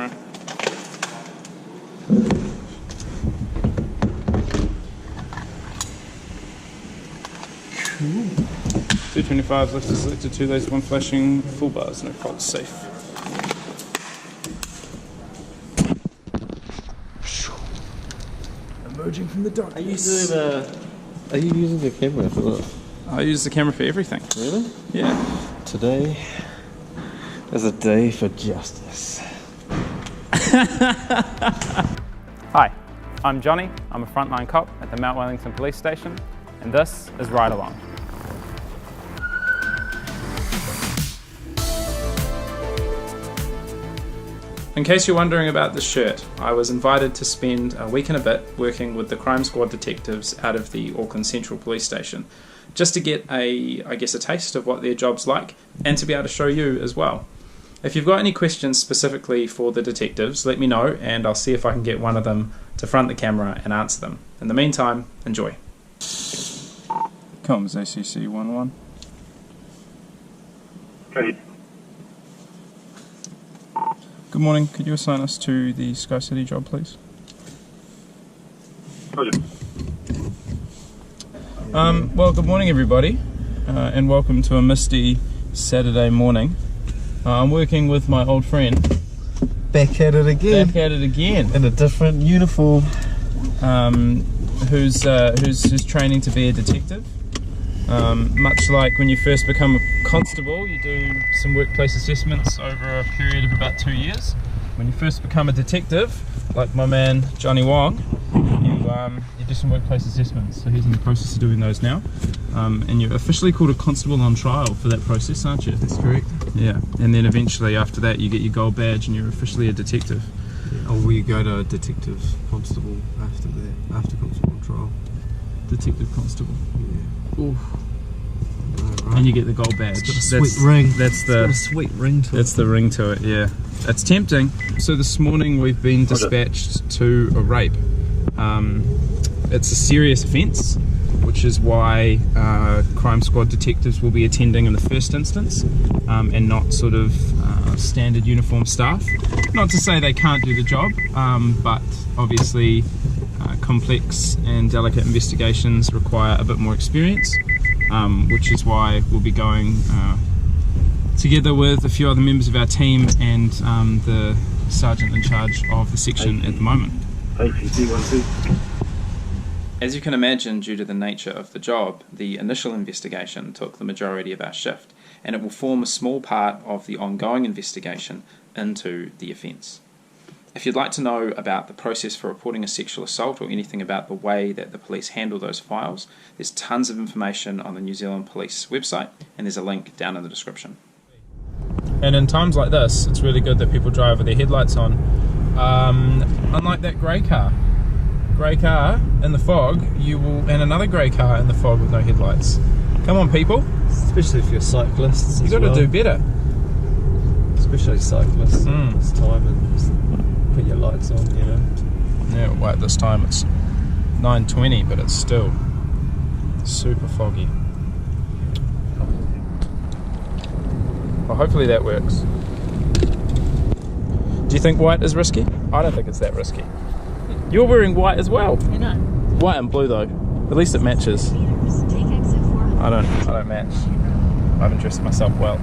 camera. 225 left is selected, 2 lays, 1 flashing, full bars, no faults, safe. Emerging from the darkness. Are you using the camera for that? I use the camera for everything. Really? Yeah. Today is a day for justice. Hi, I'm Johnny. I'm a frontline cop at the Mount Wellington Police Station, and this is Ride Along. In case you're wondering about this shirt, I was invited to spend a week and a bit working with the crime squad detectives out of the Auckland Central Police Station, just to get a taste of what their job's like, and to be able to show you as well. If you've got any questions specifically for the detectives, let me know and I'll see if I can get one of them to front the camera and answer them. In the meantime, enjoy. Comms ACC 11. Okay. Good morning, could you assign us to the Sky City job, please? Well, good morning everybody, and welcome to a misty Saturday morning. I'm working with my old friend. Back at it again. Back at it again. In a different uniform. Who's training to be a detective. Much like when you first become a constable, you do some workplace assessments over a period of about 2 years. When you first become a detective, like my man Johnny Wong, you do some workplace assessments. So he's in the process of doing those now. And you're officially called a constable on trial for that process, aren't you? That's correct. Yeah, and then eventually after that you get your gold badge and you're officially a detective. Yeah. Or we go to detective constable after that, after constable trial. Detective constable. Yeah. Oof. Right. And you get the gold badge. It's got a sweet ring. It's got a sweet ring to it. That's the ring to it, yeah. It's tempting. So this morning we've been dispatched to a rape. It's a serious offence, which is why crime squad detectives will be attending in the first instance, and not sort of standard uniform staff. Not to say they can't do the job, but obviously complex and delicate investigations require a bit more experience, which is why we'll be going together with a few other members of our team and the sergeant in charge of the section at the moment. As you can imagine, due to the nature of the job, the initial investigation took the majority of our shift, and it will form a small part of the ongoing investigation into the offence. If you'd like to know about the process for reporting a sexual assault or anything about the way that the police handle those files, there's tons of information on the New Zealand Police website, and there's a link down in the description. And in times like this, it's really good that people drive with their headlights on. Unlike that grey car in the fog, and another grey car in the fog with no headlights. Come on people. Especially if you're cyclists. You've got to do better. Especially cyclists. It's time and just put your lights on, you know. Yeah, well, at this time it's 9:20, but it's still super foggy. Well, hopefully that works. Do you think white is risky? I don't think it's that risky. You're wearing white as well. I know. White and blue though. At least it matches. I don't match. I haven't dressed myself well.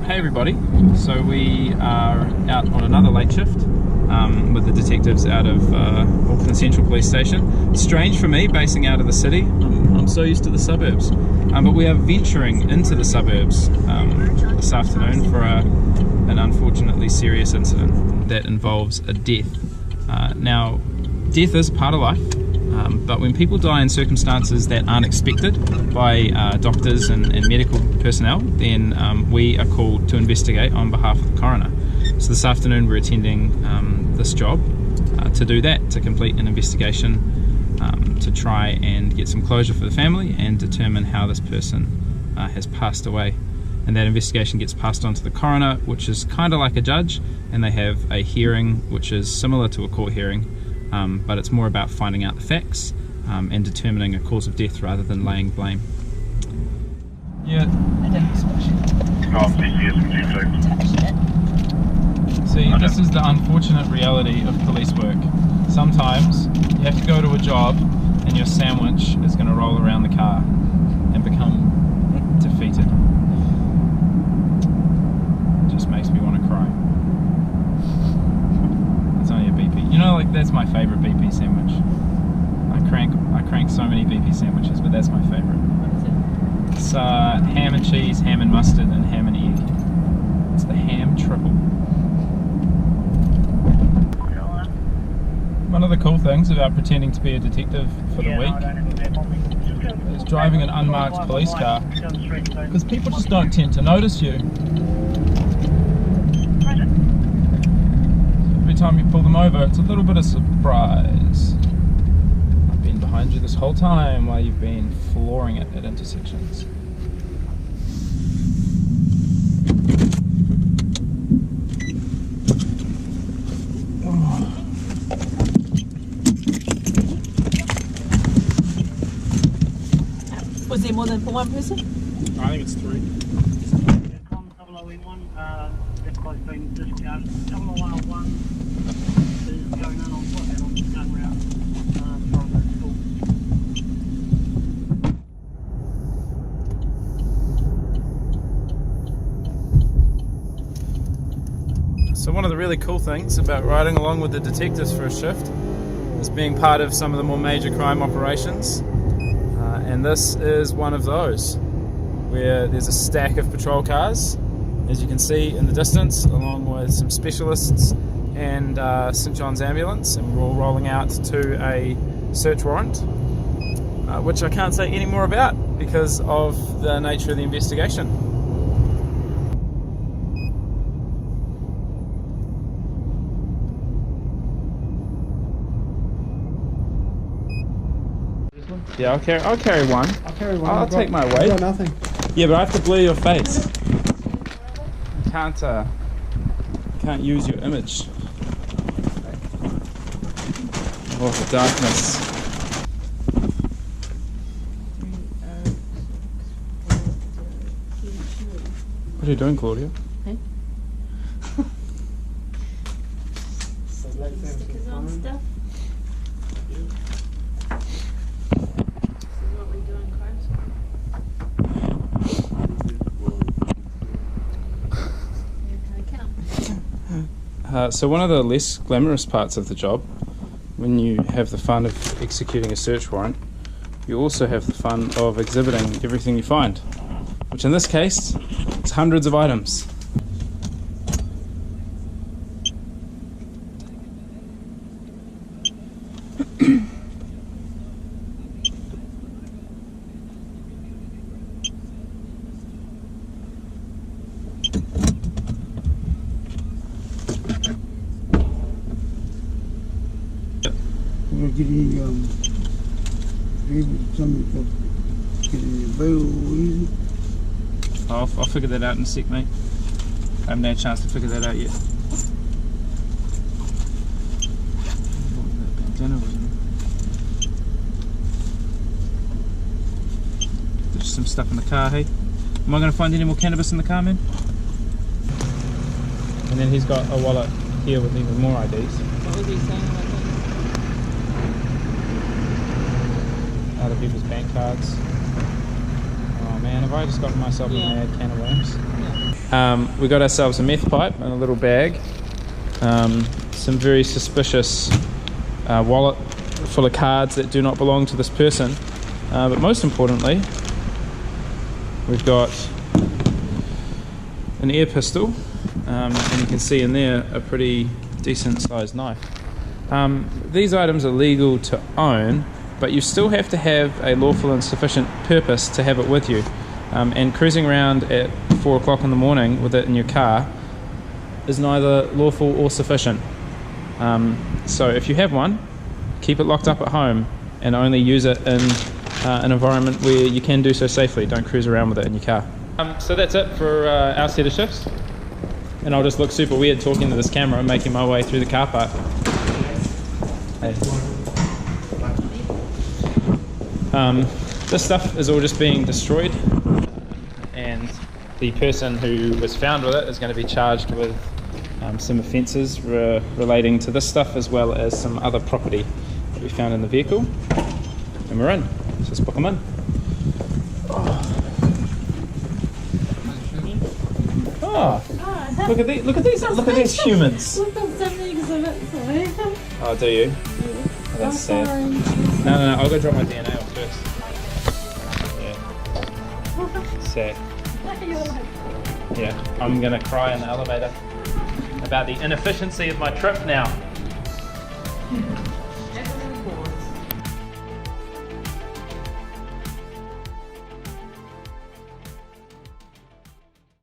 Hey everybody. So we are out on another late shift with the detectives out of Auckland Central Police Station. It's strange for me basing out of the city. I'm so used to the suburbs. But we are venturing into the suburbs this afternoon for an unfortunately serious incident that involves a death. Now, death is part of life, but when people die in circumstances that aren't expected by doctors and medical personnel, then we are called to investigate on behalf of the coroner. So this afternoon we're attending this job to do that, to complete an investigation, to try and get some closure for the family and determine how this person has passed away. And that investigation gets passed on to the coroner, which is kind of like a judge, and they have a hearing which is similar to a court hearing, but it's more about finding out the facts and determining a cause of death rather than laying blame. Yeah. I didn't smash it. So See, this is the unfortunate reality of police work. Sometimes you have to go to a job and your sandwich is going to roll around the car and become defeated. It just makes me want to cry. It's only a BP. You know, like, that's my favourite BP sandwich. I crank so many BP sandwiches, but that's my favourite. It's ham and cheese, ham and mustard, and ham and egg. It's the ham triple. One of the cool things about pretending to be a detective for the week is driving an unmarked police car, because people just don't tend to notice you. Every time you pull them over, it's a little bit of surprise. I've been behind you this whole time while you've been flooring it at intersections. Was there more than for one person? I think it's 3. That's quite been discharged. 0001 is going in on foot and I'm just going around from the school. So one of the really cool things about riding along with the detectives for a shift is being part of some of the more major crime operations. And this is one of those, where there's a stack of patrol cars, as you can see in the distance, along with some specialists and St John's ambulance, and we're all rolling out to a search warrant, which I can't say any more about because of the nature of the investigation. Yeah, I'll carry one. I'll take my weight. Got nothing. Yeah, but I have to blur your face. You can't use your image. Oh, the darkness. What are you doing, Claudia? Hey? Stickers on stuff. So one of the less glamorous parts of the job, when you have the fun of executing a search warrant, you also have the fun of exhibiting everything you find, which in this case is hundreds of items. We're getting something for getting available easy. I'll figure that out in a sec, mate. I haven't had a chance to figure that out yet. There's some stuff in the car, hey? Am I going to find any more cannabis in the car, man? And then he's got a wallet here with even more IDs. What was he saying about that? Other people's bank cards. Oh man, have I just gotten myself a mad can of worms? We got ourselves a meth pipe and a little bag. Some very suspicious wallet full of cards that do not belong to this person. But most importantly, we've got an air pistol, and you can see in there a pretty decent sized knife. These items are legal to own, but you still have to have a lawful and sufficient purpose to have it with you. And cruising around at 4 o'clock in the morning with it in your car is neither lawful or sufficient. So if you have one, keep it locked up at home and only use it in an environment where you can do so safely. Don't cruise around with it in your car. So that's it for our set of shifts. And I'll just look super weird talking to this camera and making my way through the car park. Hey. This stuff is all just being destroyed, and the person who was found with it is going to be charged with some offences relating to this stuff, as well as some other property that we found in the vehicle. And we're in. Let's just book them in. Oh, look at these! Look at these humans. We've got so many exhibits. Oh, do you? Oh, that's sad. No, I'll go drop my DNA off first. Yeah. Sad. Yeah, I'm gonna cry in the elevator about the inefficiency of my trip now.